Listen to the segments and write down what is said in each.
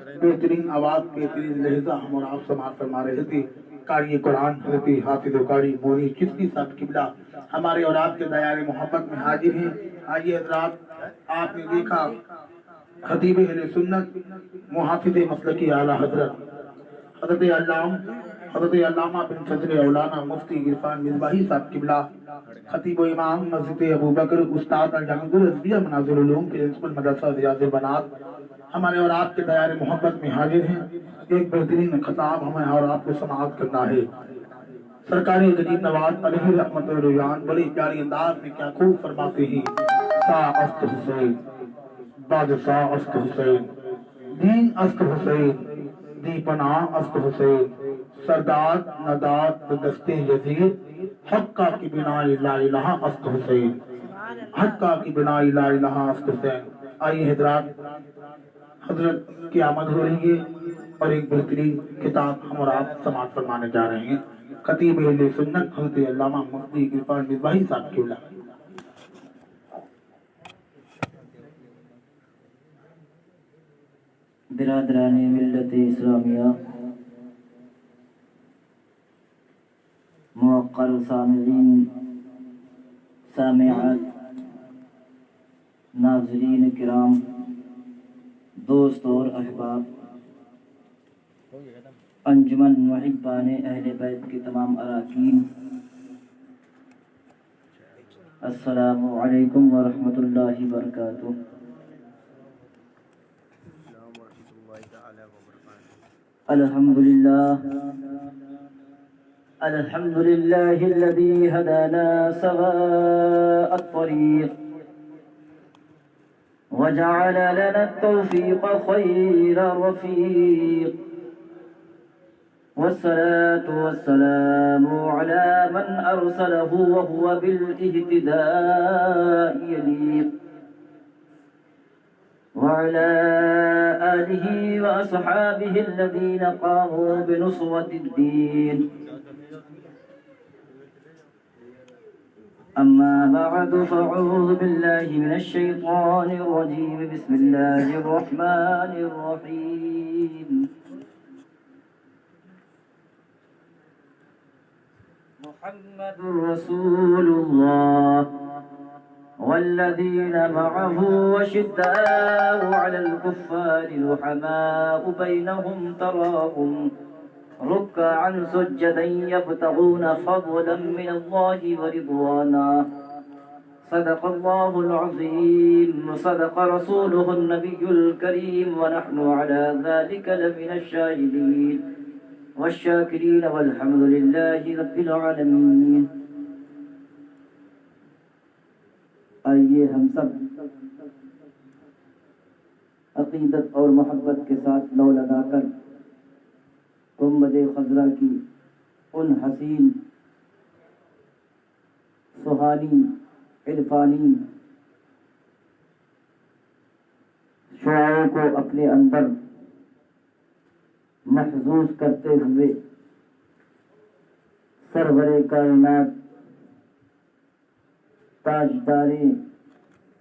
بہترین آواز بہترین لہجہ ہم اور آپ سماعت فرما رہے تھے قاری قرآن حضرت حافظ و قاری مونی چشتی صاحب قبلہ ہمارے اور آپ کے دیار محبت میں حاضر ہیں۔ آئیے حضرات، آپ نے دیکھا خطیب اہل سنت محافظ مسلکی اعلیٰ حضرت علامہ بن صدر اولانا مفتی عرفان مصباحی صاحب قبلہ خطیب و امام مسجد ابو بکر استاد الجامع الازہریہ مناظر العلوم پرنسپل مدرسہ ریاض البنات ہمارے اور آپ کے دیار محبت میں حاضر ہیں۔ ایک بہترین خطاب ہمیں اور آپ کو سماعت کرنا ہے۔ سرکاری غریب نواز علیہ رحمت و ریان بڑی پیاری انداز میں کیا خوب فرماتے ہیں، سا است حسین بادشاہ است حسین، دین است حسین، دی پناہ است حسین، سرداد نداد دست یزید، حقہ کی بنا لا الہ است حسین، حقہ کی بنا لا الہ است حسین۔ آئیے حضرات، حضرت کی آمد ہو رہی ہے اور ایک بہترین کتاب ہم اور آپ سماعت فرمانے جا رہے ہیں۔ خطیب اہل سنت حضرت علامہ مفتی عرفان مصباحی صاحب قبلہ۔ برادران ملت اسلامیہ، موقر سامعین، سامعات، ناظرین کرام، دوست اور احباب، انجمن محبان اہل بیت کے تمام اراکین، السلام علیکم ورحمۃ اللہ وبرکاتہ۔ الحمد لله الذي هدانا سواء الطريق وجعل لنا التوفيق خير رفيق، والصلاة والسلام على من أرسله وهو بالاهتداء يليق، وعلى آله وأصحابه الذين قاموا بنصرة الدين. أما بعد فأعوذ بالله من الشيطان الرجيم، بسم الله الرحمن الرحيم. محمد رسول الله والذين معه وشداء على الكفار رحماء بينهم تراهم ركعا سجدا يبتغون فضلا من الله ورضوانا. صدق الله العظيم وصدق رسوله النبي الكريم، ونحن على ذلك لمن الشاهدين والشاكرين والحمد لله رب العالمين. آئیے ہم سب عقیدت اور محبت کے ساتھ لو لگا کر گنبد خضرا کی ان حسین، سہانی، عرفانی شعاعوں کو اپنے اندر محظوظ کرتے ہوئے سرور کائنات، تاجدار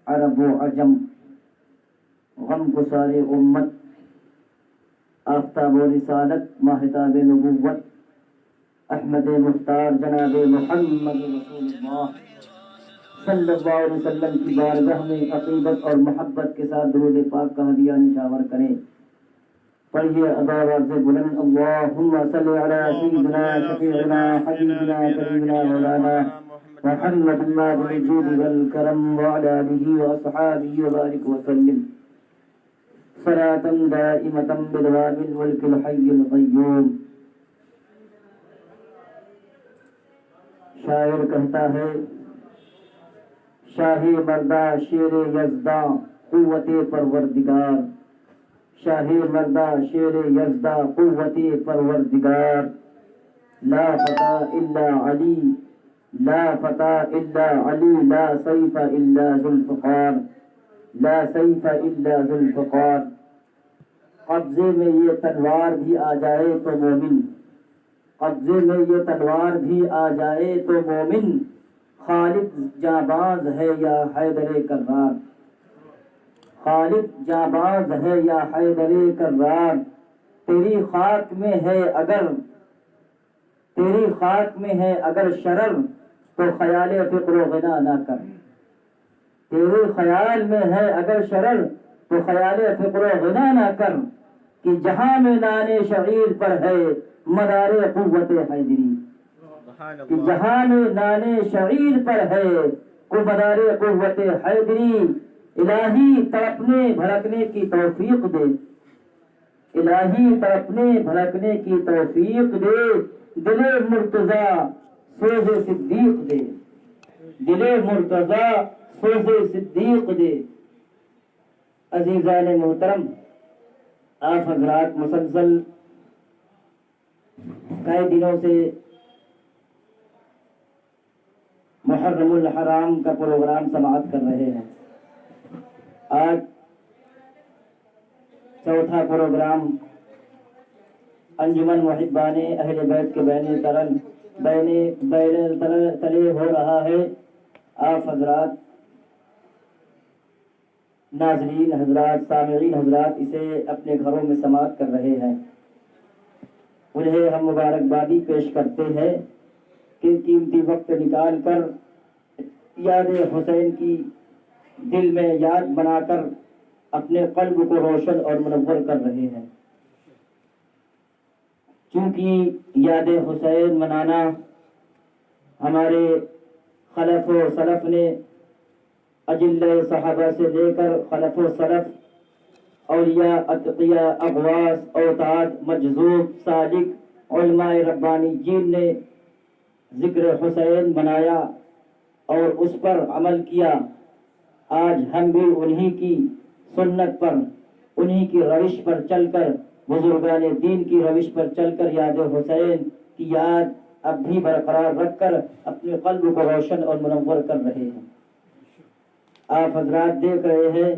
عرب و عجم، غم گسار امت، آفتاب و رسالت، ماہتاب نبوت، احمد مختار جناب محمد رسول اللہ صلی اللہ علیہ وسلم کی بارگاہ میں عقیدت اور محبت کے ساتھ درود پاک کا ہدیہ نشاور کریں۔ پڑھیے اداوار سے بلند، اللہم صلی علی سیدنا شفیعنا حبیبنا کریمنا مولانا محمد بالجود والکرم وعلی آلہ واصحابہ وبارک وسلم صلاة دائمة بدوام الملک الحی القیوم۔ شاعر کہتا ہے، شاہ مردہ شیر یزداں قوت پروردگار، شاہ مردہ شیر یزداں قوت پروردگار، لا فتح الا علی، لا فتح الا علی، لا سیف الا ذوالفقار، لا سیف الا ذوالفقار۔ قبضے میں یہ تلوار بھی آ جائے تو مومن، قبضے میں یہ تلوار بھی آ جائے تو مومن، خالد جانباز ہے یا حیدر کرار، خالد جانباز ہے یا حیدر کرار، تیری خاک میں ہے اگر شرر تو خیال فقر و غنا نہ کر، تیرے خیال میں ہے اگر شرر تو خیال فقر و غنا نہ کر، کہ جہاں میں نانے شعیر پر ہے مدار قوت حیدری، کہ جہاں میں نانے شعیر پر ہے کو مدار قوت حیدری، الہی تڑپنے بھڑکنے کی توفیق دے، الہی تڑپنے بھڑکنے کی توفیق دے، دل مرتضی سوز صدیق دے، دل مرتضی سوز صدیق دے۔ عزیزان محترم، آپ حضرات مسلسل کئی دنوں سے محرم الحرام کا پروگرام سماعت کر رہے ہیں۔ آج چوتھا پروگرام انجمن محبان اہل بیت کے بین تلے ہو رہا ہے۔ آپ حضرات ناظرین حضرات سامعین حضرات اسے اپنے گھروں میں سماعت کر رہے ہیں، انہیں ہم مبارکبادی پیش کرتے ہیں کہ قیمتی وقت نکال کر یاد حسین کی دل میں یاد بنا کر اپنے قلب کو روشن اور منور کر رہے ہیں۔ چونکہ یاد حسین منانا ہمارے خلف و سلف نے اجل صحابہ سے لے کر خلف و سلف، اولیاء اتقیاء اغواث اوتاد مجذوب سالک علماء ربانیین نے ذکر حسین منایا اور اس پر عمل کیا۔ آج ہم بھی انہی کی سنت پر، انہی کی روش پر چل کر، بزرگان دین کی روش پر چل کر یاد حسین کی یاد اب بھی برقرار رکھ کر اپنے قلب کو روشن اور منور کر رہے ہیں۔ آپ حضرات دیکھ رہے ہیں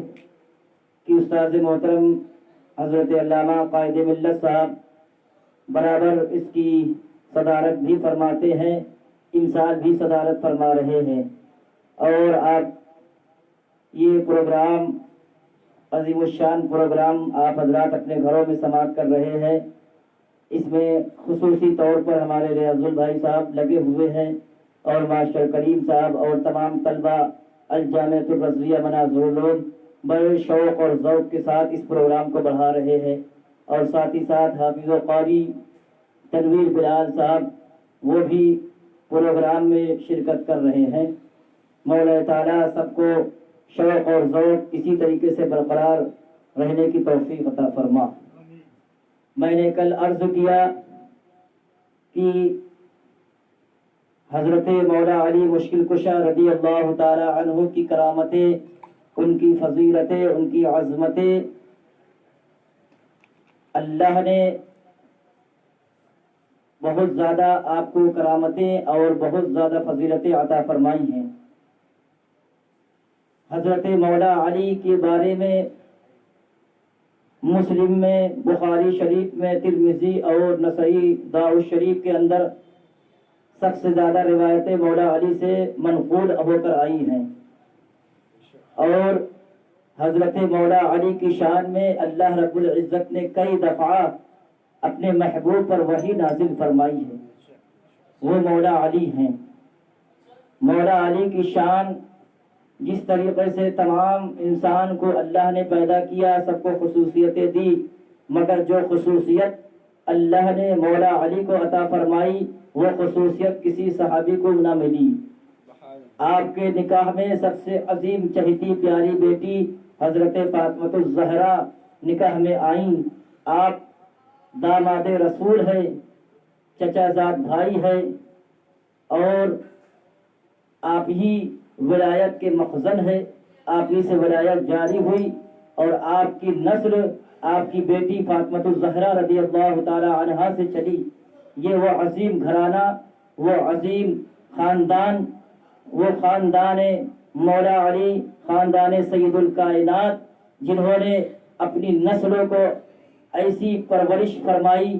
کہ استاد محترم حضرت علامہ قائد ملت صاحب برابر اس کی صدارت بھی فرماتے ہیں، امسال بھی صدارت فرما رہے ہیں، اور آپ یہ پروگرام عظیم الشان پروگرام آپ حضرات اپنے گھروں میں سماعت کر رہے ہیں۔ اس میں خصوصی طور پر ہمارے ریاض البھائی صاحب لگے ہوئے ہیں، اور ماسٹر کریم صاحب اور تمام طلبہ الجامعۃ الرضویہ مناظر العلوم بڑے شوق اور ذوق کے ساتھ اس پروگرام کو بڑھا رہے ہیں، اور ساتھ ہی ساتھ حافظ و قاری تنویر بلال صاحب وہ بھی پروگرام میں شرکت کر رہے ہیں۔ مولا تعالیٰ سب کو شوق اور ذوق اسی طریقے سے برقرار رہنے کی توفیق عطا فرما۔ میں نے کل عرض کیا کہ حضرت مولا علی مشکل کشا رضی اللہ تعالی عنہ کی کرامتیں، ان کی فضیلتیں، ان کی عظمتیں اللہ نے بہت زیادہ آپ کو کرامتیں اور بہت زیادہ فضیلتیں عطا فرمائی ہیں۔ حضرت مولا علی کے بارے میں مسلم میں، بخاری شریف میں، ترمذی اور نسائی داؤد شریف کے اندر سب سے زیادہ روایتیں مولا علی سے منقول ہو کر آئی ہیں، اور حضرت مولا علی کی شان میں اللہ رب العزت نے کئی دفعہ اپنے محبوب پر وحی نازل فرمائی ہے، وہ مولا علی ہیں۔ مولا علی کی شان جس طریقے سے تمام انسان کو اللہ نے پیدا کیا، سب کو خصوصیتیں دی، مگر جو خصوصیت اللہ نے مولا علی کو عطا فرمائی وہ خصوصیت کسی صحابی کو نہ ملی۔ آپ کے نکاح میں سب سے عظیم چہیتی پیاری بیٹی حضرت فاطمہ الزہرا نکاح میں آئیں۔ آپ داماد رسول ہے، چچا زاد بھائی ہے، اور آپ ہی ولایت کے مخزن ہے، آپ ہی سے ولایت جاری ہوئی، اور آپ کی نسل آپ کی بیٹی فاطمہ الزہرا رضی اللہ تعالی عنہا سے چلی۔ یہ وہ عظیم گھرانہ، وہ عظیم خاندان، وہ خاندان مولا علی، خاندان سید الکائنات، جنہوں نے اپنی نسلوں کو ایسی پرورش فرمائی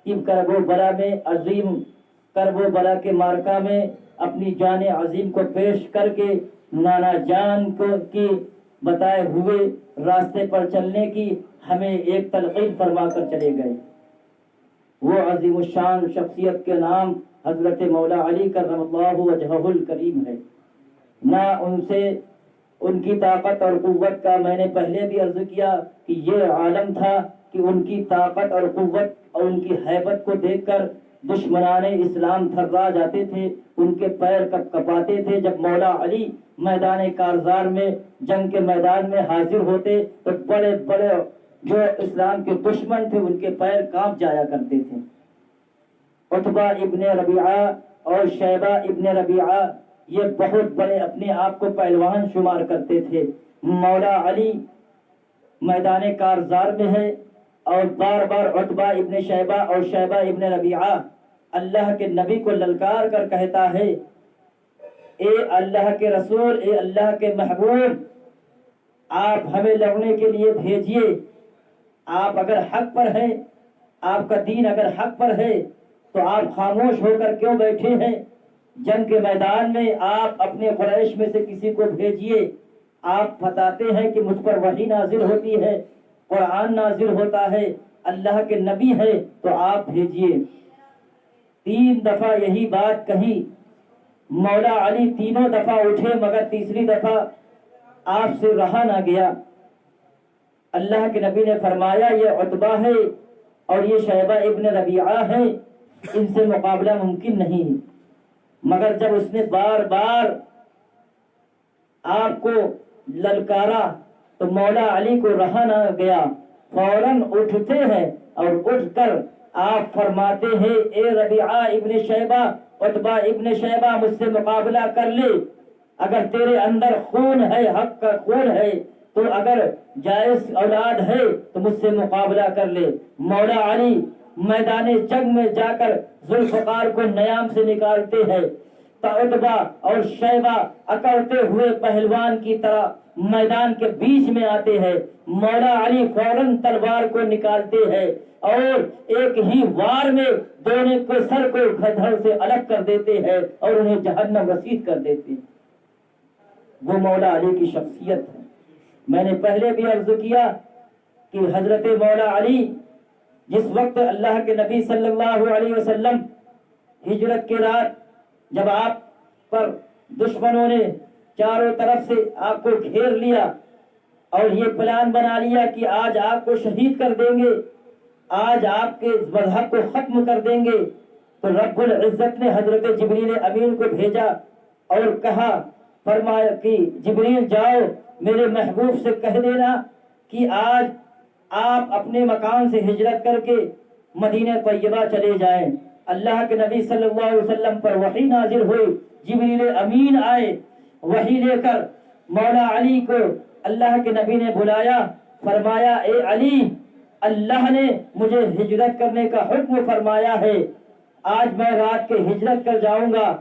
کہ کرب و بلا میں عظیم کرب و بلا کے مارکہ میں اپنی جان عظیم کو پیش کر کے نانا جان کو کی بتائے ہوئے راستے پر چلنے کی ہمیں ایک تلقین فرما کر چلے گئے۔ وہ عظیم الشان شخصیت کے نام حضرت مولا علی کرم اللہ وجہہ الکریم ہے۔ نہ ان سے ان کی طاقت اور قوت کا میں نے پہلے بھی عرض کیا کہ یہ عالم تھا کہ ان کی طاقت اور قوت اور ان کی ہیبت کو دیکھ کر دشمنان اسلام تھرا جاتے تھے، ان کے پیر کپ کپاتے تھے۔ جب مولا علی میدان کارزار میں جنگ کے میدان میں حاضر ہوتے تو بڑے بڑے جو اسلام کے دشمن تھے ان کے پیر کانپ جایا کرتے تھے۔ عتبہ ابن ربیعہ اور شیبہ ابن ربیعہ یہ بہت بڑے اپنے آپ کو پہلوان شمار کرتے تھے۔ مولا علی میدان کارزار میں ہے اور بار بار عتبہ ابن شیبہ اور شیبہ ابن ربیعہ اللہ کے نبی کو للکار کر کہتا ہے، اے اللہ کے رسول، اے اللہ کے محبوب، آپ ہمیں لڑنے کے لیے بھیجیے۔ آپ اگر حق پر ہیں، آپ کا دین اگر حق پر ہے تو آپ خاموش ہو کر کیوں بیٹھے ہیں؟ جنگ کے میدان میں آپ اپنے قریش میں سے کسی کو بھیجیے۔ آپ بتاتے ہیں کہ مجھ پر وحی نازل ہوتی ہے، قرآن نازل ہوتا ہے، اللہ کے نبی ہے تو آپ بھیجیے۔ 3 دفعہ یہی بات کہی۔ مولا علی تینوں دفعہ اٹھے مگر تیسری دفعہ آپ سے رہا نہ گیا۔ اللہ کے نبی نے فرمایا یہ عتبہ ہے اور یہ شیبہ ابن ربیعہ ہے، ان سے مقابلہ ممکن نہیں۔ مگر جب اس نے بار بار آپ کو للکارا تو مولا علی کو رہا نہ گیا، فوراً اٹھتے ہیں اور اٹھ کر آپ فرماتے ہیں، اے ربیعہ ابن شیبہ، عتبہ ابن شیبہ، مجھ سے مقابلہ کر لے۔ اگر تیرے اندر خون ہے، حق کا خون ہے، تو اگر جائز اولاد ہے تو مجھ سے مقابلہ کر لے۔ مولا علی میدان جنگ میں جا کر ذوالفقار کو نیام سے نکالتے ہیں تو عتبہ اور شیبہ اکڑتے ہوئے پہلوان کی طرح میدان کے بیچ میں آتے ہیں۔ مولا علی فوراً تلوار کو نکالتے ہیں اور ایک ہی وار میں دونوں کے سر کو دھڑ سے الگ کر دیتے ہیں اور انہیں جہنم رسید کر دیتے ہیں۔ وہ مولا علی کی شخصیت ہے۔ میں نے پہلے بھی عرض کیا کہ حضرت مولا علی جس وقت اللہ کے نبی صلی اللہ علیہ وسلم ہجرت کے رات جب آپ پر دشمنوں نے چاروں طرف سے آپ کو گھیر لیا اور یہ پلان بنا لیا کہ آج آپ کو شہید کر دیں گے، آج آپ کے مذہب کو ختم کر دیں گے، تو رب العزت نے حضرت جبریل امین کو بھیجا اور کہا، فرمایا کہ جبریل جاؤ میرے محبوب سے کہہ دینا کہ آج آپ اپنے مکان سے ہجرت کر کے مدینہ طیبہ چلے جائیں۔ اللہ کے نبی صلی اللہ علیہ وسلم پر وحی نازل ہوئی، جبریل امین آئے وحی لے کر مولا علی کو اللہ کے نبی نے بلایا، فرمایا اے علی، اللہ نے مجھے ہجرت کرنے کا حکم فرمایا ہے، آج میں رات کے ہجرت کر جاؤں گا۔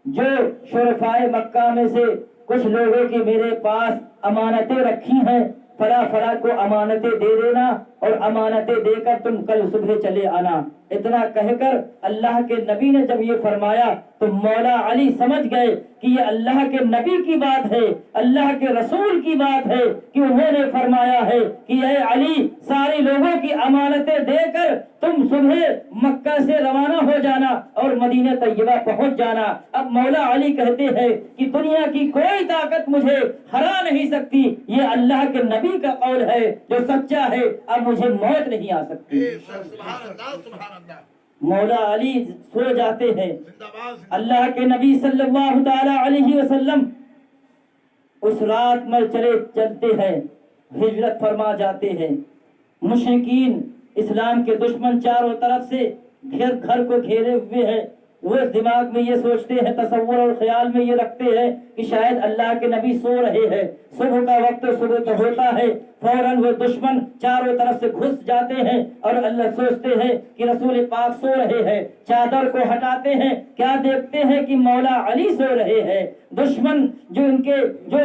جو شرفائے مکہ میں سے کچھ لوگوں کی میرے پاس امانتیں رکھی ہیں، فلاں فلاں کو امانتیں دے دینا اور امانتیں دے کر تم کل صبح چلے آنا۔ اتنا کہہ کر اللہ کے نبی نے جب یہ فرمایا تو مولا علی سمجھ گئے کہ یہ اللہ کے نبی کی بات ہے، اللہ کے رسول کی بات ہے کہ انہوں نے فرمایا ہے کہ اے علی، سارے لوگوں کی امانتیں دے کر تم صبح مکہ سے روانہ ہو جانا اور مدینہ طیبہ پہنچ جانا۔ اب مولا علی کہتے ہیں کہ دنیا کی کوئی طاقت مجھے ہرا نہیں سکتی، یہ اللہ کے نبی کا قول ہے جو سچا ہے، اب مجھے موت نہیں آ سکتی۔ مولا علی سو جاتے ہیں، اللہ کے نبی صلی اللہ تعالی علیہ وسلم اس رات میں چلتے ہیں، ہجرت فرما جاتے ہیں۔ مشرکین اسلام کے دشمن چاروں طرف سے گھر کو گھیرے ہوئے ہیں۔ وہ دماغ میں یہ سوچتے ہیں، تصور اور خیال میں یہ رکھتے ہیں کہ شاید اللہ کے نبی سو رہے ہیں، صبح کا وقت صبح تو ہوتا ہے، فوراً وہ دشمن چاروں طرف سے گھس جاتے ہیں اور اللہ سوچتے ہیں کہ رسول پاک سو رہے ہیں۔ چادر کو ہٹاتے ہیں، کیا دیکھتے ہیں کہ مولا علی سو رہے ہیں۔ دشمن جو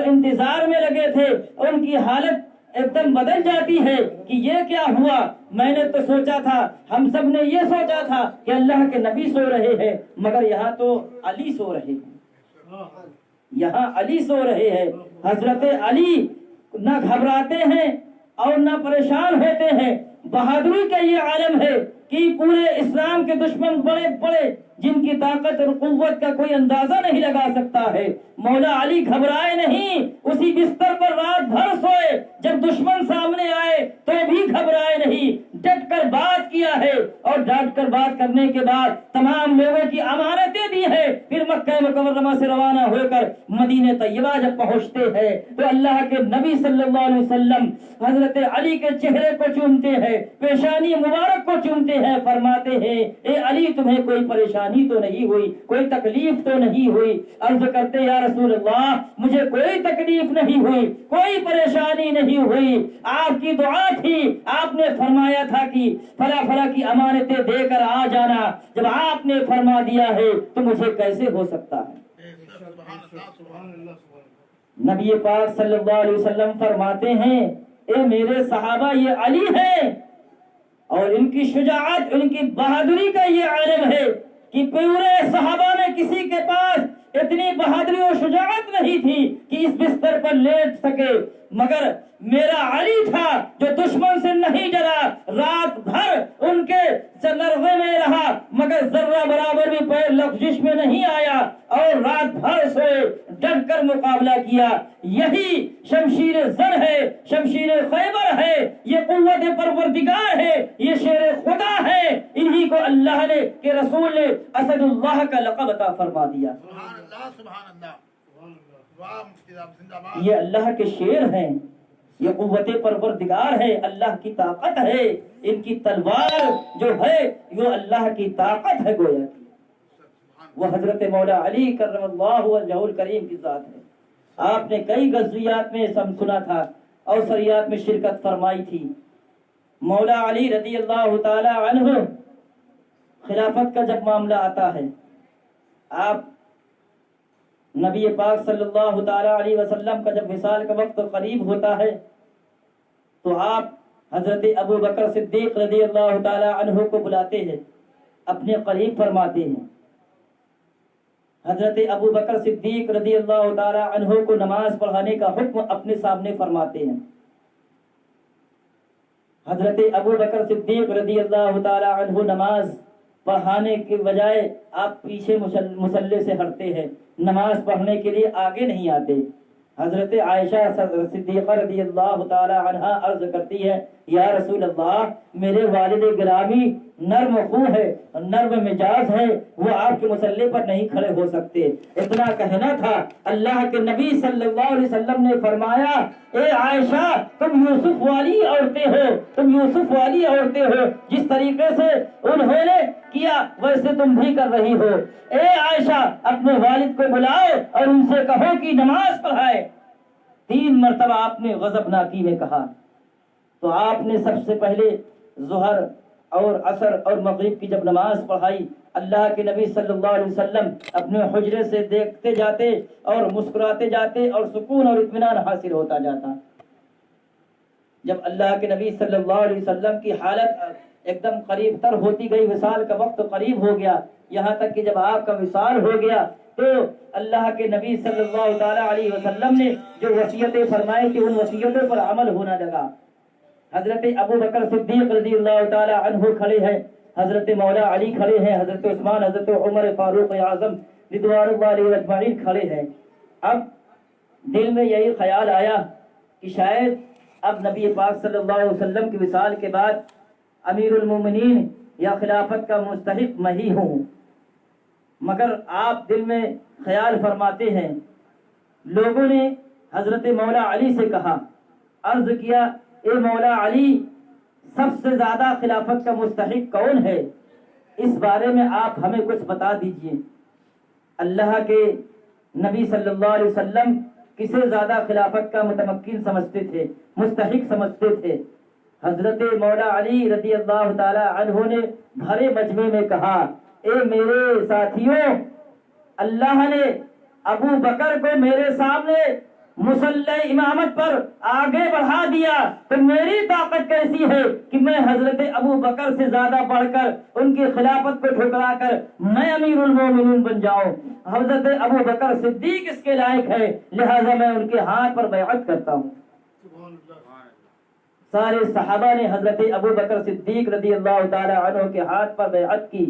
انتظار میں لگے تھے ان کی حالت ایک دم بدل جاتی ہے کہ یہ کیا ہوا، میں نے تو سوچا تھا، ہم سب نے یہ سوچا تھا کہ اللہ کے نبی سو رہے ہیں، مگر یہاں تو علی سو رہے ہیں، یہاں علی سو رہے ہیں۔ حضرت علی نہ گھبراتے ہیں اور نہ پریشان ہوتے ہیں۔ بہادری کا یہ عالم ہے کہ پورے اسلام کے دشمن بڑے بڑے جن کی طاقت اور قوت کا کوئی اندازہ نہیں لگا سکتا ہے، مولا علی گھبرائے نہیں، اسی بستر پر رات بھر سوئے، جب دشمن سامنے آئے تو بھی گھبرائے نہیں، ڈٹ کر بات کیا ہے، اور ڈٹ کر بات کرنے کے بعد تمام لوگوں کی امانتیں دی ہے۔ پھر مکہ مکرمہ سے روانہ ہو کر مدینہ طیبہ جب پہنچتے ہیں تو اللہ کے نبی صلی اللہ علیہ وسلم حضرت علی کے چہرے کو چومتے ہیں، پیشانی مبارک کو چومتے ہیں، فرماتے ہیں اے علی تمہیں کوئی پریشانی تو نہیں ہوئی، کوئی تکلیف تو نہیں ہوئی؟ عرض کرتے یا رسول اللہ مجھے کوئی تکلیف نہیں ہوئی، کوئی پریشانی نہیں ہوئی، آپ کی دعا تھی، آپ نے فرمایا تھا کہ فلاں فلاں کی امانتیں دے کر آ جانا، جب آپ نے فرما دیا ہے تو مجھے کیسے ہو سکتا ہے؟ نبی پاک صلی اللہ علیہ وسلم فرماتے ہیں اے میرے صحابہ یہ علی ہے، اور ان کی شجاعت ان کی بہادری کا یہ عالم ہے کہ پورے صحابہ میں کسی کے پاس اتنی بہادری اور شجاعت نہیں تھی کہ اس بستر پر لیٹ سکے، مگر میرا علی تھا جو دشمن سے نہیں ڈرا، رات بھر ان کے لرزے میں رہا مگر ذرہ برابر بھی پیر لغزش میں نہیں آیا، اور رات بھر سوئے، ڈٹ کر مقابلہ کیا۔ یہی شمشیر زر ہے، شمشیر خیبر ہے، یہ قوت پروردگار ہے، یہ شیر خدا ہے، انہی کو اللہ نے کہ رسول نے اسد اللہ کا لقب عطا فرما دیا۔ سبحان اللہ سبحان اللہ، واہ مفتی صاحب زندہ باد۔ یہ اللہ کے شیر ہیں، یہ قوت پروردگار ہے، اللہ کی طاقت ہے، ان کی تلوار جو ہے وہ اللہ کی طاقت ہے گویا کی، وہ حضرت مولا علی کرم اللہ وجہہ الکریم کی ذات ہے۔ آپ نے کئی غزویات میں سنا تھا، اوسریات میں شرکت فرمائی تھی۔ مولا علی رضی اللہ تعالی عنہ خلافت کا جب معاملہ آتا ہے، آپ نبی پاک صلی اللہ تعالی علیہ وسلم کا جب وصال کا وقت قریب ہوتا ہے تو آپ حضرت ابو بکر صدیق رضی اللہ تعالی عنہ کو بلاتے ہیں، اپنے قریب فرماتے ہیں۔ حضرت ابو بکر صدیق رضی اللہ تعالی عنہ کو نماز پڑھانے کا حکم اپنے سامنے فرماتے ہیں۔ حضرت ابو بکر صدیق رضی اللہ تعالی عنہ نماز پڑھانے کے بجائے آپ پیچھے مصلی سے ہٹتے ہیں، نماز پڑھنے کے لیے آگے نہیں آتے۔ حضرت عائشہ صدیقہ رضی اللہ تعالی عنہا عرض کرتی ہے یا رسول اللہ میرے والد گرامی نرم خو ہے، نرم مزاج ہے، وہ آپ کے مصلی پر نہیں کھڑے ہو سکتے۔ اتنا کہنا تھا، اللہ کے نبی صلی اللہ علیہ وسلم نے فرمایا اے عائشہ تم یوسف والی عورتیں ہو، تم یوسف والی عورتیں ہو، جس طریقے سے انہوں نے کیا ویسے تم بھی کر رہی ہو۔ اے عائشہ اپنے والد کو بلاؤ اور ان سے کہو کہ نماز پڑھائے۔ 3 مرتبہ آپ نے غضبناکی میں کہا تو آپ نے سب سے پہلے ظہر اور عصر اور مغرب کی جب نماز پڑھائی، اللہ کے نبی صلی اللہ علیہ وسلم اپنے حجرے سے دیکھتے جاتے اور مسکراتے جاتے اور سکون اور اطمینان حاصل ہوتا جاتا۔ جب اللہ کے نبی صلی اللہ علیہ وسلم کی حالت ایک دم قریب تر ہوتی گئی، وصال کا وقت قریب ہو گیا، یہاں تک کہ جب آپ کا وصال ہو گیا تو اللہ کے نبی صلی اللہ تعالی علیہ وسلم نے جو وصیتیں فرمائی تھی ان وصیتوں پر عمل ہونا لگا۔ حضرت ابو بکر صدیق رضی اللہ تعالی عنہ کھڑے ہیں، حضرت مولا علی کھڑے ہیں، حضرت عثمان، حضرت عمر فاروق اعظم رضوان اللہ علیہ اجمعین کھڑے ہیں۔ اب دل میں یہی خیال آیا کہ شاید اب نبی پاک صلی اللہ علیہ وسلم کے وصال کے بعد امیر المومنین یا خلافت کا مستحق میں ہی ہوں، مگر آپ دل میں خیال فرماتے ہیں۔ لوگوں نے حضرت مولا علی سے کہا، عرض کیا اے مولا علی سب سے زیادہ خلافت کا مستحق کون ہے؟ اس بارے میں آپ ہمیں کچھ بتا دیجئے۔ اللہ کے نبی صلی اللہ علیہ وسلم کسے زیادہ خلافت کا متمکن سمجھتے تھے، مستحق سمجھتے تھے؟ حضرت مولا علی رضی اللہ تعالی عنہ نے بھرے مجمع میں کہا اے میرے ساتھیوں، اللہ نے ابو بکر کو میرے سامنے مصلی امامت پر آگے بڑھا دیا تو میری طاقت کیسی ہے کہ میں حضرت ابو بکر سے زیادہ بڑھ کر ان کی خلافت کو ٹھکرا کر میں امیر المومنین بن جاؤں۔ حضرت ابو بکر صدیق اس کے لائق ہے، لہذا میں ان کے ہاتھ پر بیعت کرتا ہوں۔ سارے صحابہ نے حضرت ابو بکر صدیق رضی اللہ تعالی عنہ کے ہاتھ پر بیعت کی،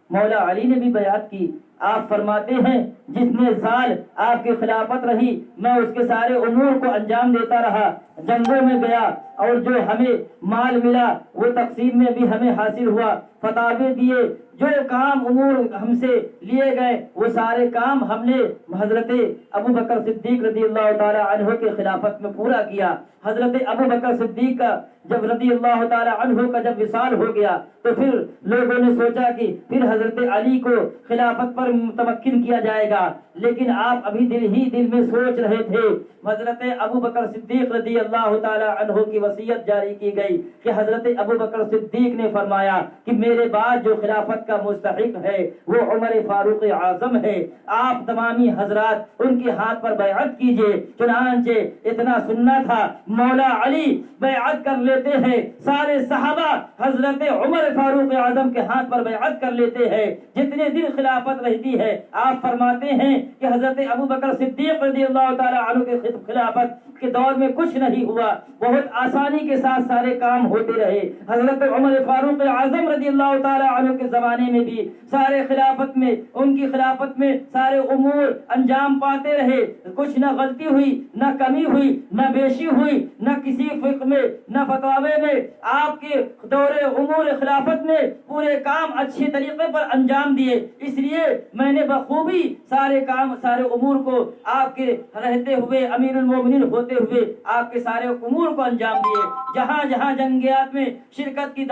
مولا علی نے بھی بیعت کی۔ آپ فرماتے ہیں جتنے سال آپ کی خلافت رہی میں اس کے سارے امور کو انجام دیتا رہا، جنگوں میں گیا اور جو ہمیں مال ملا وہ تقسیم میں بھی ہمیں حاصل ہوا، فتاوے دیے، جو کام امور ہم سے لیے گئے وہ سارے کام ہم نے حضرت ابو بکر صدیق رضی اللہ تعالی عنہ کے خلافت میں پورا کیا۔ حضرت ابو بکر صدیق کا جب رضی اللہ تعالی عنہ کا جب وصال ہو گیا تو پھر لوگوں نے سوچا کہ پھر حضرت علی کو خلافت پر متمکن کیا جائے گا، لیکن آپ ابھی دل ہی دل میں سوچ رہے تھے۔ حضرت ابو بکر صدیق رضی اللہ تعالی عنہ کی وصیت جاری کی گئی کہ حضرت ابو بکر صدیق نے فرمایا کہ میرے بعد جو خلافت کا مستحق ہے وہ عمر فاروق اعظم ہے، آپ تمامی حضرات ان کے ہاتھ پر بیعت کیجئے۔ چنانچہ اتنا سننا تھا، مولا علی بیعت کر لیتے ہیں، سارے صحابہ حضرت عمر فاروق اعظم کے ہاتھ پر بیعت کر لیتے ہیں۔ جتنے دن خلافت رہتی ہے آپ فرماتے ہیں کہ حضرت ابو بکر صدیق رضی اللہ تعالی عنہ کے خلافت کے دور میں کچھ نہیں ہوا، بہت آسانی کے ساتھ سارے کام ہوتے رہے۔ حضرت عمر فاروق اعظم رضی اللہ تعالی عنہ کے زمانے میں بھی سارے خلافت میں ان کی خلافت میں سارے امور انجام پاتے رہے، کچھ نہ غلطی ہوئی، نہ کمی ہوئی، نہ بیشی ہوئی، نہ کسی فقہ میں نہ فتوے میں۔ آپ کے دور امور خلافت میں پورے کام اچھے طریقے پر انجام دیے، اس لیے میں نے بخوبی سارے کام سارے امور کو آپ کے رہتے ہوئے امیر المومنین ہوتے ہوئے آپ کے سارے امور کو انجام دیے۔ جہاں جہاں جنگیات میں شرکت کی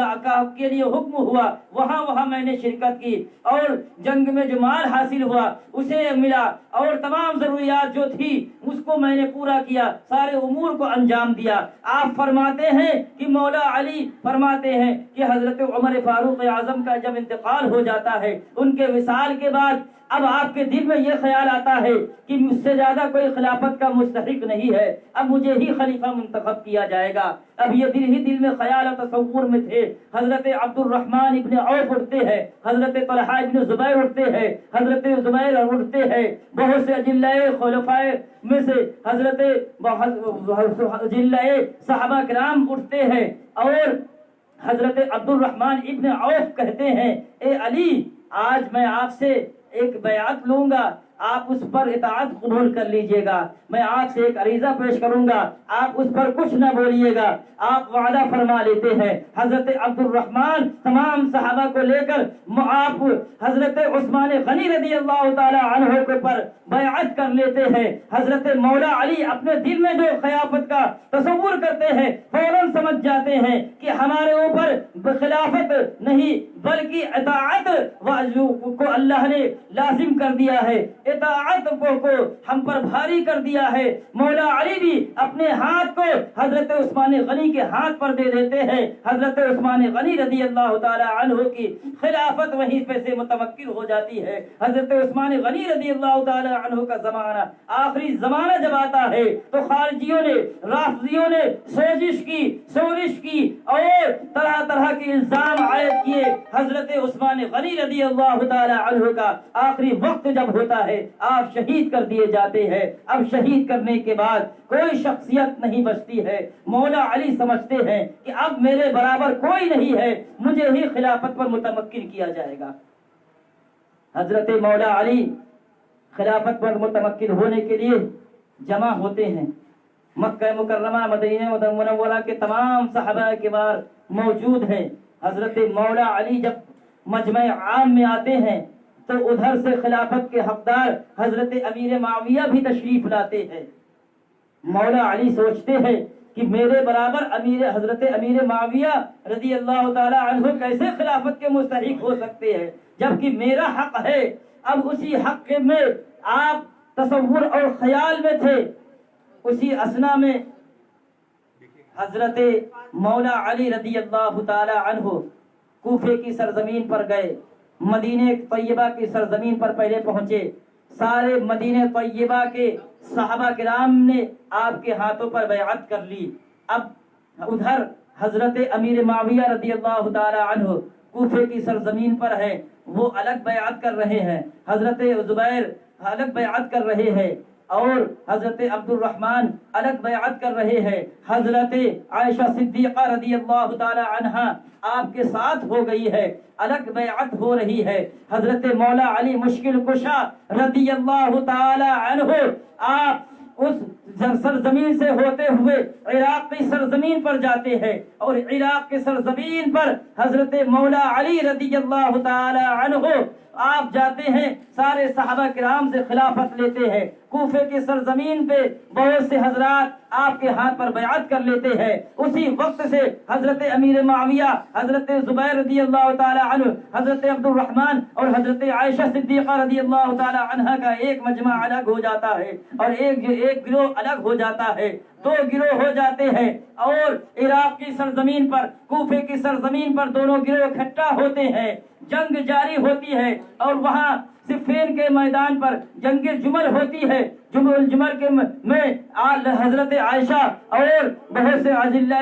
کے لیے حکم ہوا وہاں وہاں میں نے شرکت کی، اور جنگ میں جو مال حاصل ہوا اسے ملا، اور تمام ضروریات جو تھی اس کو میں نے پورا کیا، سارے امور کو انجام دیا۔ آپ فرماتے ہیں کہ مولا علی فرماتے ہیں کہ حضرت عمر فاروق اعظم کا جب انتقال ہو جاتا ہے ان کے وصال کے بعد اب آپ کے دل میں یہ خیال آتا ہے کہ مجھ سے زیادہ کوئی خلافت کا مستحق نہیں ہے، اب مجھے ہی خلیفہ منتخب کیا جائے گا۔ اب یہ دل ہی دل میں خیال اور تصور میں تھے۔ حضرت عبد الرحمن ابن عوف اٹھتے ہیں، حضرت طلحہ ابن زبیر اٹھتے ہیں، حضرت زبیر اٹھتے ہیں، بہت سے اجلاء خلفائے میں سے حضرت اجلاء صحابہ کرام اٹھتے ہیں، اور حضرت عبد الرحمن ابن عوف کہتے ہیں اے علی آج میں آپ سے ایک بیعت لوں گا، آپ اس پر اطاعت قبول کر لیجئے گا، میں آپ سے ایک عریضہ پیش کروں گا، آپ اس پر کچھ نہ بولیے گا۔ آپ وعدہ فرما لیتے ہیں۔ حضرت عبد الرحمن تمام صحابہ کو لے کر آپ حضرت عثمان غنی رضی اللہ تعالی عنہ کے پر بیعت کر لیتے ہیں۔ حضرت مولا علی اپنے دل میں جو خلافت کا تصور کرتے ہیں فوراً سمجھ جاتے ہیں کہ ہمارے اوپر خلافت نہیں بلکہ اطاعت کو اللہ نے لازم کر دیا ہے، اطاعت کو ہم پر بھاری کر دیا ہے۔ مولا علی بھی اپنے ہاتھ کو حضرت عثمان غنی کے ہاتھ پر دے دیتے ہیں۔ حضرت عثمان غنی رضی اللہ تعالی عنہ کی خلافت وہیں پہ سے متمکن ہو جاتی ہے۔ حضرت عثمان غنی رضی اللہ تعالی عنہ کا زمانہ آخری زمانہ جب آتا ہے تو خارجیوں نے رافضیوں نے سوزش کی اور طرح طرح کے الزام عائد کیے۔ حضرت عثمان غنی رضی اللہ تعالی عنہ کا آخری وقت جب ہوتا ہے آپ شہید کر دیے جاتے ہیں۔ اب شہید کرنے کے بعد کوئی شخصیت نہیں بچتی ہے۔ مولا علی سمجھتے ہیں کہ اب میرے برابر کوئی نہیں ہے، مجھے ہی خلافت پر متمکن کیا جائے گا۔ حضرت مولا علی خلافت پر متمکن ہونے کے لیے جمع ہوتے ہیں۔ مکہ مکرمہ مدینہ منورہ کے تمام صحابہ کبار موجود ہیں۔ حضرت مولا علی جب مجمع عام میں آتے ہیں تو ادھر سے خلافت کے حقدار حضرت امیر معاویہ بھی تشریف لاتے ہیں۔ مولا علی سوچتے ہیں کہ میرے برابر حضرت امیر معاویہ رضی اللہ تعالی عنہ کیسے خلافت کے مستحق ہو سکتے ہیں جبکہ میرا حق ہے۔ اب اسی حق میں آپ تصور اور خیال میں تھے، اسی اسنا میں حضرت مولا علی رضی اللہ تعالی عنہ کوفے کی سرزمین پر گئے، مدینہ طیبہ کی سرزمین پر پہلے پہنچے۔ سارے مدینہ طیبہ کے صحابہ کرام نے آپ کے ہاتھوں پر بیعت کر لی۔ اب ادھر حضرت امیر معاویہ رضی اللہ تعالی عنہ کوفے کی سرزمین پر ہے، وہ الگ بیعت کر رہے ہیں، حضرت زبیر الگ بیعت کر رہے ہیں۔ اور حضرت عبد الرحمن الگ بیعت کر رہے ہیں. حضرت عائشہ صدیقہ رضی اللہ تعالی عنہا آپ کے ساتھ ہو گئی ہے, الگ بیعت ہو رہی ہے. حضرت مولا علی مشکل کشا رضی اللہ تعالی عنہ آپ اس سرزمین سے ہوتے ہوئے عراق کی سرزمین پر جاتے ہیں, اور عراق کی سرزمین پر حضرت مولا علی رضی اللہ تعالی عنہ آپ جاتے ہیں, سارے صحابہ کرام سے خلافت لیتے ہیں. کوفے کی سرزمین پہ بہت سے حضرات آپ کے ہاتھ پر بیعت کر لیتے ہیں. اسی وقت سے حضرت امیر معاویہ, حضرت زبیر رضی اللہ تعالی عنہ, حضرت عبد الرحمن اور حضرت عائشہ صدیقہ رضی اللہ تعالی عنہ کا ایک مجمع الگ ہو جاتا ہے, اور ایک گروہ الگ ہو جاتا ہے. دو گروہ ہو جاتے ہیں, اور عراق کی سرزمین پر, کوفے کی سرزمین پر دونوں گروہ اکٹھا ہوتے ہیں. جنگ جاری ہوتی ہے, اور وہاں صفین کے میدان پر جنگ جمل ہوتی ہے. جمل کے میں حضرت عائشہ اور بہت سے اجلاء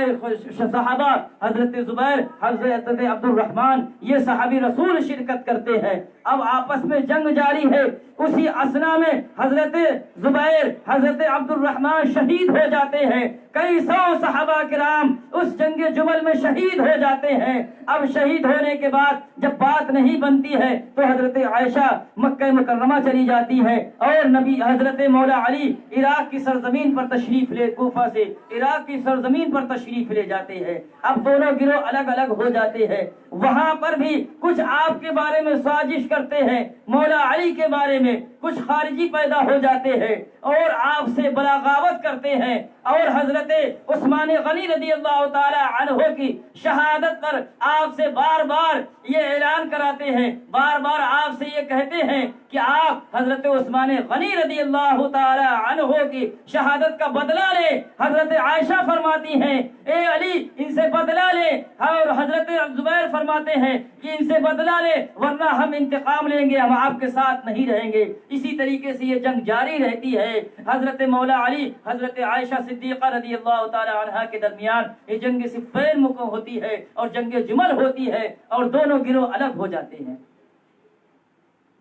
صحابہ, حضرت زبیر, حضرت عبد الرحمن, یہ صحابی رسول شرکت کرتے ہیں. اب آپس میں جنگ جاری ہے. اسی اثنا میں حضرت زبیر, حضرت عبد الرحمن شہید ہو جاتے ہیں. کئی سو صحابہ کرام اس جنگ جمل میں شہید ہو جاتے ہیں. اب شہید ہونے کے بعد جب بات نہیں بنتی ہے تو حضرت عائشہ مکہ مکرمہ چلی جاتی ہے, اور نبی حضرت مولا علی عراق کی سرزمین پر تشریف لے, کوفہ سے عراق کی سرزمین پر تشریف لے جاتے ہیں. اب دونوں گروہ الگ الگ ہو جاتے ہیں. وہاں پر بھی کچھ آپ کے بارے میں سازش کرتے ہیں, مولا علی کے بارے میں کچھ خارجی پیدا ہو جاتے ہیں, اور آپ سے بلاغاوت کرتے ہیں, اور حضرت عثمان غنی رضی اللہ تعالی عنہ کی شہادت پر آپ سے بار بار یہ اعلان کراتے ہیں, بار بار آپ سے یہ کہتے ہیں کہ آپ حضرت عثمان غنی رضی اللہ تعالی عنہ کی شہادت کا بدلہ لیں. حضرت عائشہ فرماتی ہیں اے علی ان سے بدلہ لیں, اور حضرت زبیر فرماتے ہیں کہ ان سے بدلہ لیں ورنہ ہم انتقام لیں گے, ہم آپ کے ساتھ نہیں رہیں گے. اسی طریقے سے یہ جنگ جاری رہتی ہے. حضرت مولا علی, حضرت عائشہ صدیقہ رضی اللہ تعالی عنہا کے درمیان یہ جنگ صفین ہوتی ہے, اور جنگ جمل ہوتی ہے, اور دونوں گروہ الگ ہو جاتے ہیں.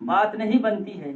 بات نہیں بنتی ہے,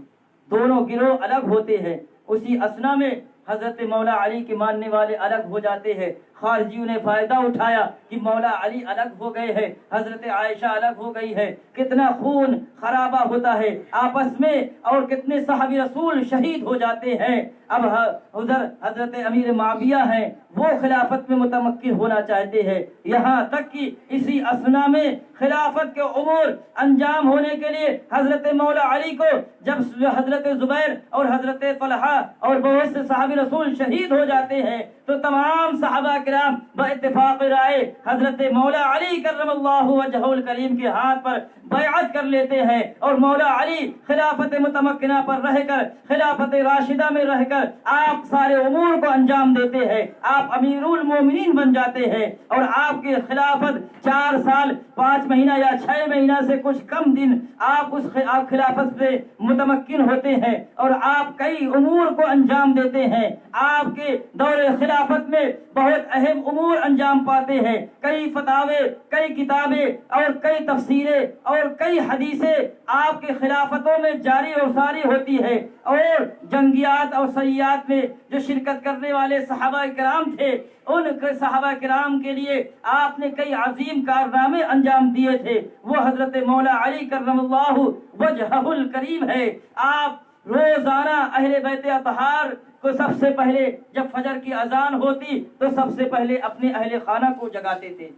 دونوں گروہ الگ ہوتے ہیں. اسی اثنا میں حضرت مولا علی کے ماننے والے الگ ہو جاتے ہیں. خارجیوں نے فائدہ اٹھایا کہ مولا علی الگ ہو گئے ہیں, حضرت عائشہ الگ ہو گئی ہے, کتنا خون خرابہ ہوتا ہے آپس میں, اور کتنے صحابی رسول شہید ہو جاتے ہیں. اب ادھر حضرت امیر معاویہ ہیں, وہ خلافت میں متمکن ہونا چاہتے ہیں. یہاں تک کہ اسی اثنا میں خلافت کے امور انجام ہونے کے لیے حضرت مولا علی کو جب حضرت زبیر اور حضرت طلحہ اور بہت سے صحابی رسول شہید ہو جاتے ہیں, تو تمام صحابہ کرام باتفاق رائے حضرت مولا علی کرم اللہ وجہہ الکریم کے ہاتھ پر بیعت کر لیتے ہیں, اور مولا علی خلافت متمکنہ پر رہ کر, خلافت راشدہ میں رہ کر آپ سارے امور کو انجام دیتے ہیں. آپ امیر المومنین بن جاتے ہیں, اور آپ کی خلافت 4 سال 5 مہینہ یا 6 مہینہ سے کچھ کم دن آپ اس خلافت سے متمکن ہوتے ہیں, اور آپ کئی امور کو انجام دیتے ہیں. آپ کے دور خلافت میں بہت اہم امور انجام پاتے ہیں. کئی فتاوے, کئی کتابیں, اور کئی تفسیریں, اور کئی حدیثیں آپ کے خلافتوں میں جاری اور ساری ہوتی ہے. اور جنگیات اور سیاحت میں جو شرکت کرنے والے صحابہ کرام تھے, ان صحابہ کرام کے لیے آپ نے کئی عظیم کارنامے انجام دیے تھے. وہ حضرت مولا علی کرم اللہ وجہہ الکریم ہے. آپ روزانہ اہل بیت اطہار کو سب سے پہلے جب فجر کی اذان ہوتی تو سب سے پہلے اپنے اہل خانہ کو جگاتے تھے,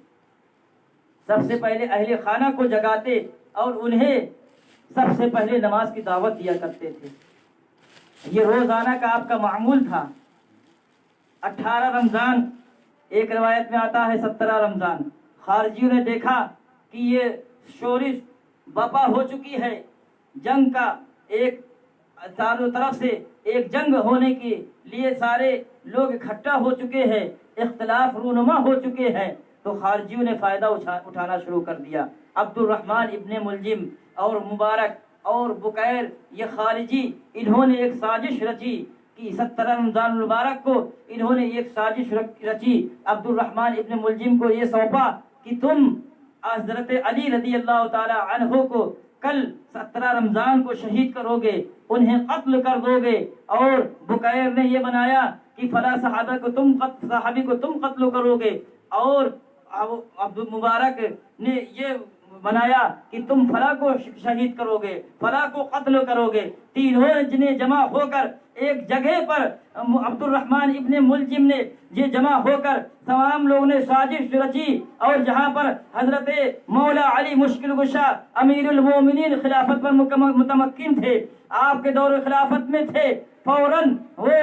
سب سے پہلے اہل خانہ کو جگاتے, اور انہیں سب سے پہلے نماز کی دعوت دیا کرتے تھے. یہ روزانہ کا آپ کا معمول تھا. 18 رمضان, ایک روایت میں آتا ہے 17 رمضان, خارجیوں نے دیکھا کہ یہ شورش بپا ہو چکی ہے, جنگ کا ایک چاروں طرف سے ایک جنگ ہونے کے لیے سارے لوگ اکٹھا ہو چکے ہیں, اختلاف رونما ہو چکے ہیں, تو خارجیوں نے فائدہ اٹھانا شروع کر دیا. عبد الرحمن ابن ملجم اور مبارک اور بکیر, یہ خارجی, انہوں نے ایک سازش رچی کہ 17 رمضان المبارک کو انہوں نے ایک سازش رچی. عبد الرحمن ابن ملجم کو یہ سونپا کہ تم حضرت علی رضی اللہ تعالی عنہ کو کل 17 رمضان کو شہید کرو گے. انہیں قتل کر دو گے. اور بکیر نے یہ بنایا کہ فلاں صحابی کو تم قتل کرو گے، اور عبد مبارک نے یہ بنایا کہ تم فلاں کو شہید کرو گے، فلاں کو قتل کرو گے. تینوں جنے جمع ہو کر ایک جگہ پر عبد الرحمن ابن ملجم نے یہ جمع ہو کر تمام لوگوں نے سازش رچی، اور جہاں پر حضرت مولا علی مشکل کشا امیر المومنین خلافت پر متمکن تھے، آپ کے دور خلافت میں تھے، فوراً وہ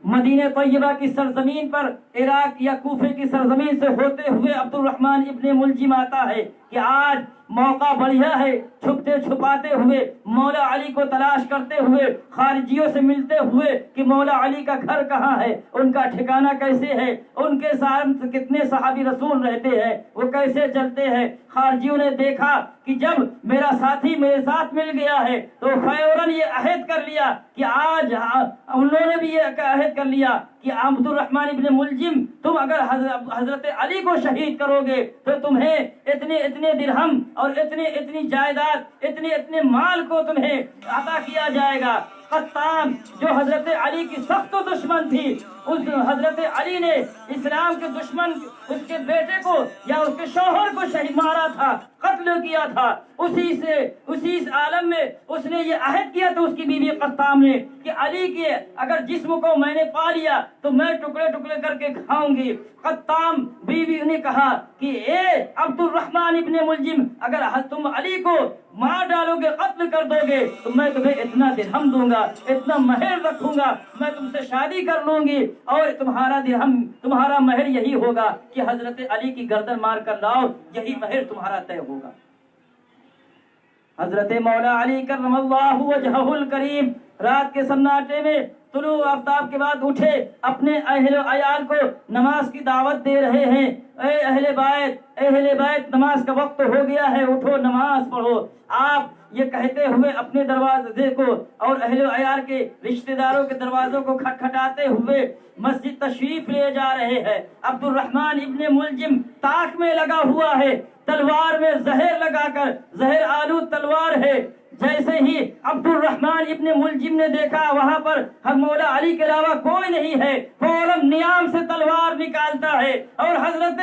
مدینہ طیبہ کی سرزمین پر عراق یا کوفے کی سرزمین سے ہوتے ہوئے عبد الرحمن ابن ملجم آتا ہے کہ آج موقع بڑھیا ہے، چھپتے چھپاتے ہوئے مولا علی کو تلاش کرتے ہوئے، خارجیوں سے ملتے ہوئے کہ مولا علی کا گھر کہاں ہے، ان کا ٹھکانہ کیسے ہے، ان کے ساتھ کتنے صحابی رسول رہتے ہیں، وہ کیسے چلتے ہیں. خارجیوں نے دیکھا کہ جب میرا ساتھی میرے ساتھ مل گیا ہے تو فوراً یہ عہد کر لیا کہ آج انہوں نے بھی یہ عہد کر لیا کہ عبد الرحمن ابن ملجم تم اگر حضرت علی کو شہید کرو گے تو تمہیں اتنے اتنے درہم اور اتنی جائیداد اتنے مال کو تمہیں عطا کیا جائے گا. قطام جو حضرت علی کی سخت دشمن تھی، اس حضرت علی نے اسلام کے دشمن اس کے بیٹے کو یا اس کے شوہر کو شہید مارا تھا، قتل کیا تھا. اسی عالم میں اس نے یہ عہد کیا تھا اس کی بیوی قطام نے کہ علی کے اگر جسم کو میں نے پا لیا تو میں ٹکڑے ٹکڑے کر کے کھاؤں گی. قطام بیوی نے کہا کہ اے عبد الرحمن ابن ملجم، اگر تم علی کو مار ڈالو گے، قتل کر دو گے تو میں تمہیں اتنا درہم دوں گا، اتنا مہر رکھوں گا، میں تم سے شادی کر لوں گی، اور تمہارا درہم تمہارا مہر یہی ہوگا کہ حضرت علی کی گردن مار کر لاؤ، یہی مہر تمہارا طے ہوگا. حضرت مولا علی کرم اللہ وجہہ الکریم رات کے سناٹے میں طلوع آفتاب کے بعد اٹھے، اپنے اہل و عیال کو نماز کی دعوت دے رہے ہیں. اے اہل بیت نماز کا وقت ہو گیا ہے، اٹھو نماز پڑھو. آپ یہ کہتے ہوئے اپنے دروازے کو اور اہل و عیال کے رشتہ داروں کے دروازوں کو کھٹکھٹاتے ہوئے مسجد تشریف لے جا رہے ہیں. عبد الرحمن ابن ملجم تاک میں لگا ہوا ہے، تلوار میں زہر لگا کر، زہر آلود تلوار ہے. جیسے ہی عبد الرحمن ابن ملجم نے دیکھا وہاں پر ہم مولا علی کے علاوہ کوئی نہیں ہے، فوراً نیام سے تلوار نکالتا ہے اور حضرت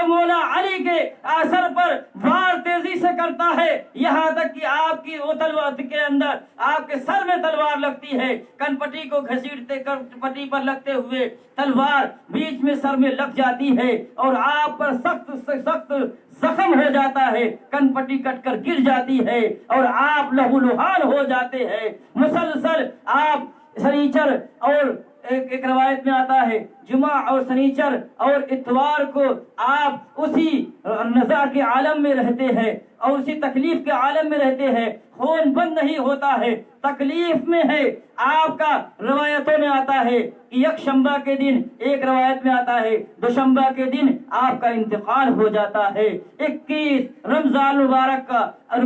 مولا علی کے اثر پر وار تیزی سے کرتا ہے، یہاں تک کہ آپ کی وہ تلوار کے اندر آپ کے سر میں تلوار لگتی ہے. کن پٹی کو گھسیٹتے پٹی پر لگتے ہوئے تلوار بیچ میں سر میں لگ جاتی ہے اور آپ پر سخت سخت زخم ہو جاتا ہے، کن پٹی کٹ کر گر جاتی ہے اور آپ لہو لہان ہو جاتے ہیں. مسلسل آپ سنیچر اور ایک روایت میں آتا ہے جمعہ اور سنیچر اور اتوار کو آپ اسی نزاع کے عالم میں رہتے ہیں اور اسی تکلیف کے عالم میں رہتے ہیں. خون بند نہیں ہوتا ہے، تکلیف میں ہے. آپ کا روایتوں میں آتا ہے کہ یکشنبہ کے دن، ایک روایت میں آتا ہے دوشنبہ کے دن آپ کا انتقال ہو جاتا ہے. 21 رمضان مبارک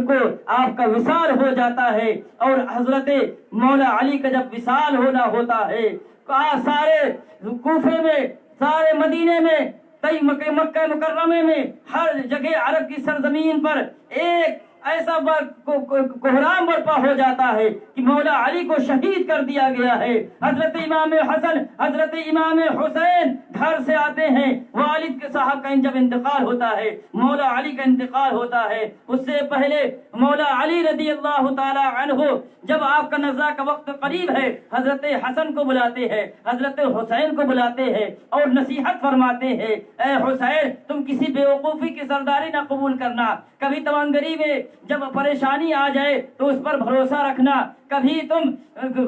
کو آپ کا وصال ہو جاتا ہے. اور حضرت مولا علی کا جب وصال ہونا ہوتا ہے، سارے کوفے میں، سارے مدینے میں، مکہ مکرمہ میں، ہر جگہ عرب کی سرزمین پر ایک ایسا کوہرام برپا ہو جاتا ہے کہ مولا علی کو شہید کر دیا گیا ہے. حضرت امام حسن، حضرت امام حسین گھر سے آتے ہیں، والد کے صاحب کا جب انتقال ہوتا ہے، مولا علی کا انتقال ہوتا ہے. اس سے پہلے مولا علی رضی اللہ تعالی عنہ جب آپ کا نزا کا وقت قریب ہے، حضرت حسن کو بلاتے ہیں، حضرت حسین کو بلاتے ہیں اور نصیحت فرماتے ہیں، اے حسین تم کسی بیوقوفی کی سرداری نہ قبول کرنا، کبھی تمنگری میں جب پریشانی آ جائے تو اس پر بھروسہ رکھنا، کبھی تم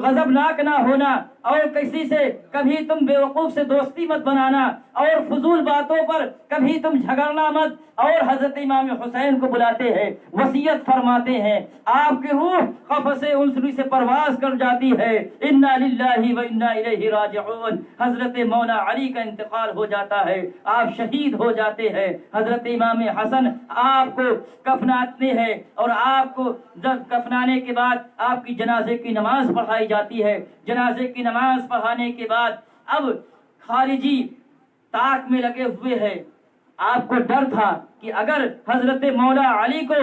غضبناک نہ ہونا اور کسی سے کبھی تم بیوقوف سے دوستی مت بنانا اور فضول باتوں پر کبھی تم جھگڑنا مت. اور حضرت امام حسین کو بلاتے ہیں، وصیت فرماتے ہیں، آپ کی روح قفس انسری سے پرواز کر جاتی ہے. انا للہ و انا الیہ راجعون. حضرت مولا علی کا انتقال ہو جاتا ہے، آپ شہید ہو جاتے ہیں. حضرت امام حسن آپ کو کفناتے ہیں اور آپ کو کفنانے کے بعد آپ کی جنازے کی نماز پڑھائی جاتی ہے. جنازے کی نماز پڑھانے کے بعد اب خارجی تاک میں لگے ہوئے ہیں. آپ کو ڈر تھا کہ اگر حضرت مولا علی کو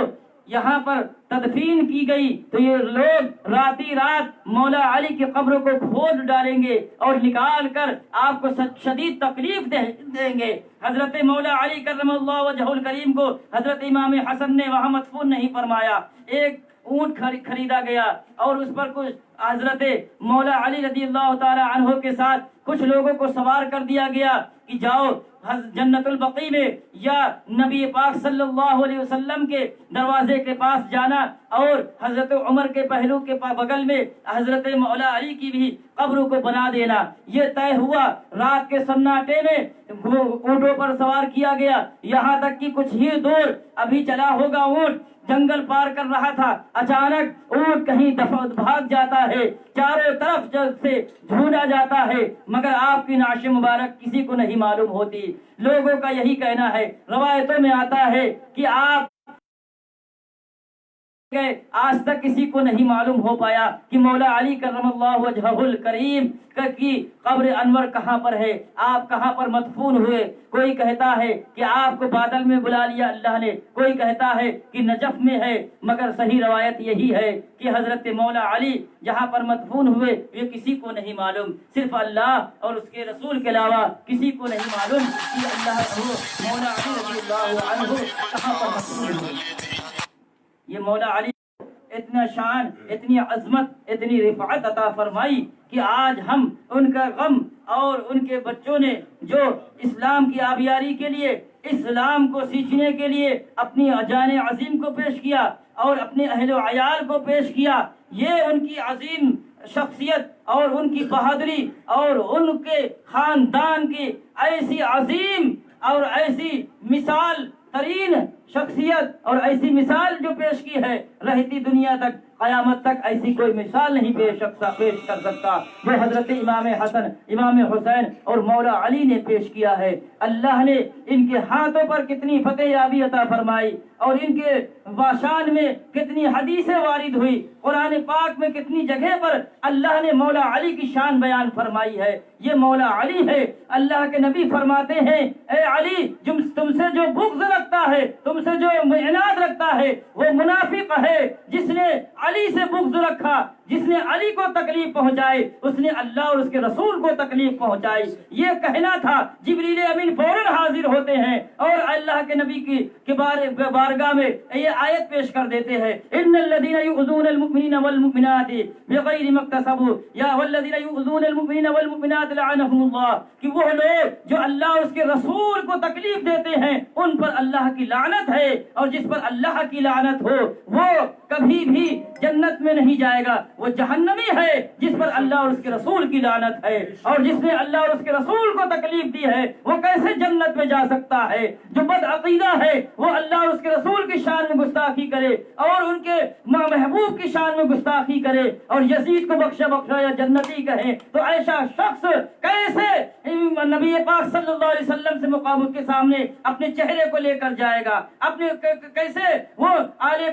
یہاں پر تدفین کی گئی تو یہ لوگ راتی رات مولا علی کی قبر کو کھود ڈالیں گے اور نکال کر آپ کو شدید تکلیف دیں گے. حضرت مولا علی کرم اللہ وجہ الکریم کو حضرت امام حسن نے وہاں مدفون نہیں فرمایا. ایک اونٹ خریدا گیا اور اس پر کچھ حضرت مولا علی رضی اللہ تعالی عنہ کے ساتھ کچھ لوگوں کو سوار کر دیا گیا کہ جاؤ جنت البقیع میں یا نبی پاک صلی اللہ علیہ وسلم کے دروازے کے پاس جانا اور حضرت عمر کے پہلو کے بغل میں حضرت مولا علی کی بھی قبر کو بنا دینا. یہ طے ہوا. رات کے سناٹے میں اونٹوں پر سوار کیا گیا. یہاں تک کہ کچھ ہی دور ابھی چلا ہوگا اونٹ جنگل پار کر رہا تھا. اچانک اونٹ کہیں بھاگ جاتا ہے, چاروں طرف سے ڈھونڈا جاتا ہے, مگر آپ کی نعش مبارک کسی کو نہیں معلوم ہوتی. لوگوں کا یہی کہنا ہے, روایتوں میں آتا ہے کہ آپ آج تک کسی کو نہیں معلوم ہو پایا کہ مولا علی کرم اللہ وجہہ الکریم کی قبر انور کہاں پر ہے, آپ کہاں پر مدفون ہوئے. کوئی کہتا ہے کہ آپ کو بادل میں بلا لیا اللہ نے, کوئی کہتا ہے کہ نجف میں ہے, مگر صحیح روایت یہی ہے کہ حضرت مولا علی جہاں پر مدفون ہوئے یہ کسی کو نہیں معلوم, صرف اللہ اور اس کے رسول کے علاوہ کسی کو نہیں معلوم کہ اللہ مولا علی رضی اللہ عنہ کہاں پر مدفون ہوئے. یہ مولا علی اتنا شان, اتنی عظمت, اتنی رفعت عطا فرمائی کہ آج ہم ان کا غم اور ان کے بچوں نے جو اسلام کی آبیاری کے لیے, اسلام کو سیکھنے کے لیے اپنی جان عظیم کو پیش کیا اور اپنے اہل و عیال کو پیش کیا, یہ ان کی عظیم شخصیت اور ان کی بہادری اور ان کے خاندان کی ایسی عظیم اور ایسی مثال ترین شخصیت اور ایسی مثال جو پیش کی ہے, رہتی دنیا تک قیامت تک ایسی کوئی مثال نہیں پیش کر سکتا جو حضرت امام حسن, امام حسین اور مولا علی نے پیش کیا ہے. اللہ نے ان کے ہاتھوں پر کتنی فتح یابی عطا فرمائی اور ان کے باشان میں کتنی حدیثیں وارد ہوئی. قرآن پاک میں کتنی جگہ پر اللہ نے مولا علی کی شان بیان فرمائی ہے. یہ مولا علی ہے. اللہ کے نبی فرماتے ہیں, اے علی تم سے جو بغض رکھتا ہے, تم سے جو عناد رکھتا ہے وہ منافق ہے. جس نے علی سے بغض رکھا, جس نے علی کو تکلیف پہنچائی, اس نے اللہ اور اس کے رسول کو تکلیف پہنچائی. یہ کہنا تھا. جبریل امین فوراً حاضر ہوتے ہیں اور اللہ کے نبی کی بارگاہ میں یہ آیت پیش کر دیتے ہیں, ان الذين يؤذون المؤمنين والمؤمنات بغیر ما اكتسبوا یا والذين يؤذون المؤمنين والمؤمنات لعنهم الله, کہ وہ لوگ جو اللہ اور اس کے رسول کو تکلیف دیتے ہیں ان پر اللہ کی لعنت ہے, اور جس پر اللہ کی لعنت ہو وہ کبھی بھی جنت میں نہیں جائے گا, وہ جہنمی ہے. جس پر اللہ اور اس کے رسول کی لعنت ہے, اور جس نے اللہ اور اس کے رسول کو تکلیف دی ہے وہ کیسے جنت میں جا سکتا ہے. جو بد عقیدہ ہے وہ اللہ اور اس کے رسول کی شان میں گستاخی کرے اور ان کے محبوب کی شان میں گستاخی کرے اور یزید کو بخشا یا جنتی کہے, تو ایسا شخص کیسے نبی پاک صلی اللہ علیہ وسلم سے مقام کے سامنے اپنے چہرے کو لے کر جائے گا, اپنے کیسے وہ اہل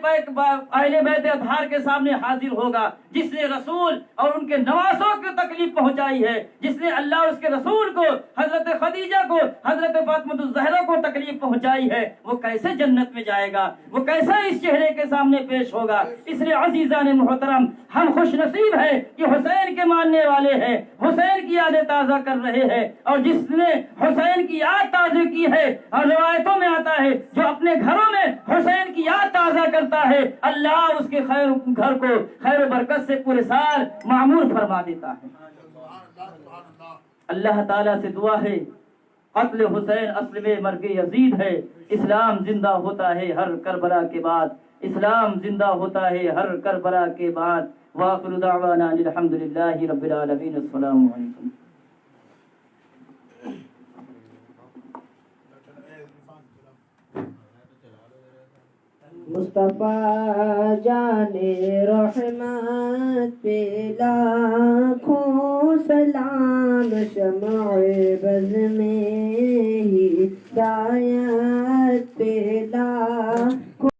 بیت اطہار کے سامنے حاضر ہوگا جس نے رسول اور ان کے نواسوں کو تکلیف پہنچائی ہے, جس نے اللہ اور اس کے رسول کو, حضرت خدیجہ کو, حضرت فاطمہ الزہرا کو تکلیف پہنچائی ہے, وہ کیسے جنت میں جائے گا, وہ کیسے اس چہرے کے سامنے پیش ہوگا. اس لیے عزیزان محترم, ہم خوش نصیب ہیں کہ حسین کے ماننے والے ہیں, حسین کی یادیں تازہ کر رہے ہیں, اور جس نے حسین کی یاد تازہ کی ہے, اور روایتوں میں آتا ہے جو اپنے گھروں میں حسین کی یاد تازہ کرتا ہے اللہ اس کے گھر کو خیر و برکت سے پورے سال معمور فرما دیتا ہے. اللہ تعالیٰ سے دعا ہے, قتل حسین اصل میں مرگ یزید ہے. اسلام زندہ ہوتا ہے ہر کربلا کے بعد, اسلام زندہ ہوتا ہے ہر کربلا کے بعد. وآخر دعوانا الحمدللہ رب العالمین. السلام علیکم. مصطفیٰ جان رحمت پہ لاکھوں سلام, شمع بز میں ہدایت پہ لاکھوں